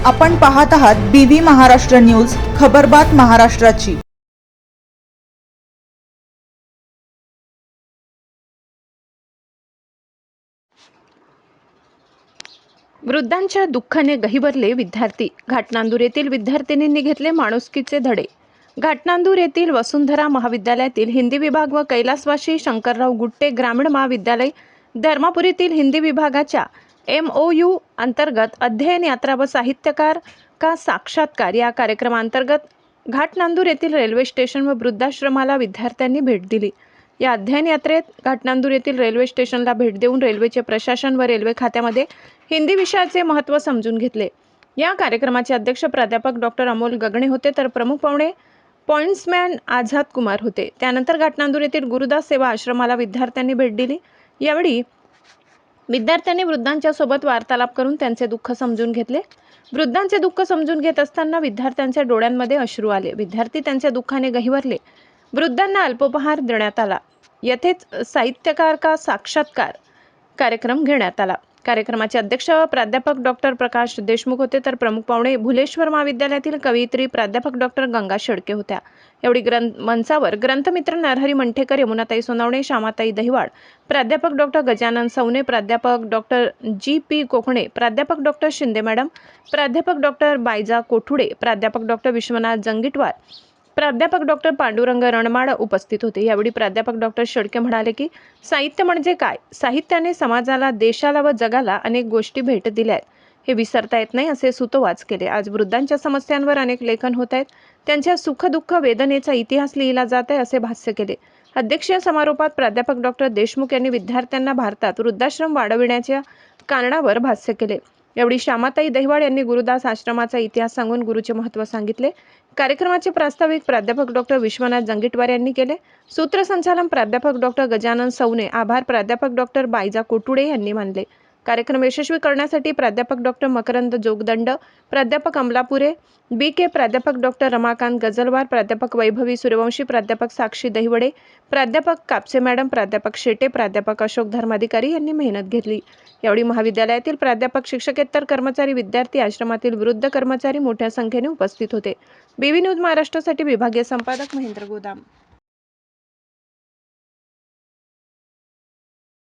आपण पाहत आहात BV महाराष्ट्र न्यूज, खबरबात महाराष्ट्राची। वृद्धांच्या दुःखाने गहिवरले विद्यार्थी। घाटनांदूर येथील विद्यार्थिनींनी घेतले माणुसकीचे धडे। घाटनांदूर येथील वसुंधरा महाविद्यालयातील हिंदी विभाग व कैलासवासी शंकरराव गुट्टे ग्रामीण महाविद्यालय धर्मापूर येथील हिंदी विभागाच्या MOU अंतर्गत अध्ययन यात्रा व साहित्यकार का साक्षात्कार या कार्यक्रमांतर्गत घाटनांदूर येथील रेल्वे स्टेशन व वृद्धाश्रमाला विद्यार्थ्यांनी भेट दिली। या अध्ययन यात्रेत घाटनांदूर येथील रेल्वे स्टेशनला भेट देऊन रेल्वेचे प्रशासन व रेल्वे खात्यामध्ये हिंदी विषयाचे महत्त्व समजून घेतले। या कार्यक्रमाचे अध्यक्ष प्राध्यापक डॉक्टर अमोल गगणे होते, तर प्रमुख पाहुणे पॉइंट्समॅन आझाद कुमार होते। त्यानंतर घाटनांदूर येथील गुरुदास सेवा आश्रमाला विद्यार्थ्यांनी भेट दिली। यावेळी विद्यार्थ्यांनी वृद्धांच्या सोबत वार्तालाप करून त्यांचे दुःख समजून घेतले। वृद्धांचे दुःख समजून घेत असताना विद्यार्थ्यांच्या डोळ्यांमध्ये अश्रू आले। विद्यार्थी त्यांच्या दुःखाने गहिवरले। वृद्धांना अल्पोपहार देण्यात आला। येथेच साहित्यकार का साक्षात्कार कार्यक्रम घेण्यात आला। कार्यक्रमाचे अध्यक्ष प्राध्यापक डॉक्टर प्रकाश देशमुख होते, तर प्रमुख पाहुणे भुलेश्वर महाविद्यालयातील कवयित्री प्राध्यापक डॉक्टर गंगा शेळके होत्या। एवढी मंचावर ग्रंथमित्र नरहरी मंठेकर, यमुनाताई सोनवणे, श्यामाताई दहिवाड, प्राध्यापक डॉक्टर गजानन सवने, प्राध्यापक डॉक्टर GP कोकणे, प्राध्यापक डॉक्टर शिंदे मॅडम, प्राध्यापक डॉक्टर बायजा कोठुडे, प्राध्यापक डॉक्टर विश्वनाथ जंगीटवार, प्राध्यापक डॉक्टर पांडुरंग रणमाड उपस्थित होते। यावेळी प्राध्यापक डॉक्टर शेळके म्हणाले की साहित्य म्हणजे काय? साहित्याने समाजाला, देशाला व जगाला अनेक गोष्टी भेट दिल्या आहेत, हे विसरता येत नाही असे सुतोवाच केले। आज वृद्धांच्या समस्यांवर अनेक लेखन होत आहेत, त्यांच्या सुख दुःख वेदनेचा इतिहास लिहिला जात आहे असे भाष्य केले। अध्यक्षीय समारोपात प्राध्यापक डॉक्टर देशमुख यांनी विद्यार्थ्यांना भारतात वृद्धाश्रम वाढविण्याच्या कारणावर भाष्य केले। यावेळी श्यामाताई दहिवाड यांनी गुरुदास आश्रमाचा इतिहास सांगून गुरुचे महत्त्व सांगितले। कार्यक्रमाचे प्रास्ताविक प्राध्यापक डॉक्टर विश्वनाथ जंगीटवार यांनी केले। सूत्रसंचालन प्राध्यापक डॉक्टर गजानन सवने, आभार प्राध्यापक डॉक्टर बायजा कोठुडे यांनी मानले। कार्यक्रम यशस्वी करण्यासाठी प्राध्यापक डॉक्टर मकरंद जोगदंड, प्राध्यापक अमलापुरे, BK, प्राध्यापक डॉक्टर रमाकांत गजलवार, प्राध्यापक वैभवी सूर्यवंशी, प्राध्यापक साक्षी दहिवडे, प्राध्यापक कापसे मॅडम, प्राध्यापक शेटे, प्राध्यापक अशोक धर्माधिकारी यांनी मेहनत घेतली। यावेळी महाविद्यालयातील प्राध्यापक, शिक्षकेतर कर्मचारी, विद्यार्थी, आश्रमातील वृद्ध कर्मचारी मोठ्या संख्येने उपस्थित होते। BV न्यूज महाराष्ट्रासाठी विभागीय संपादक महेंद्र गोदाम।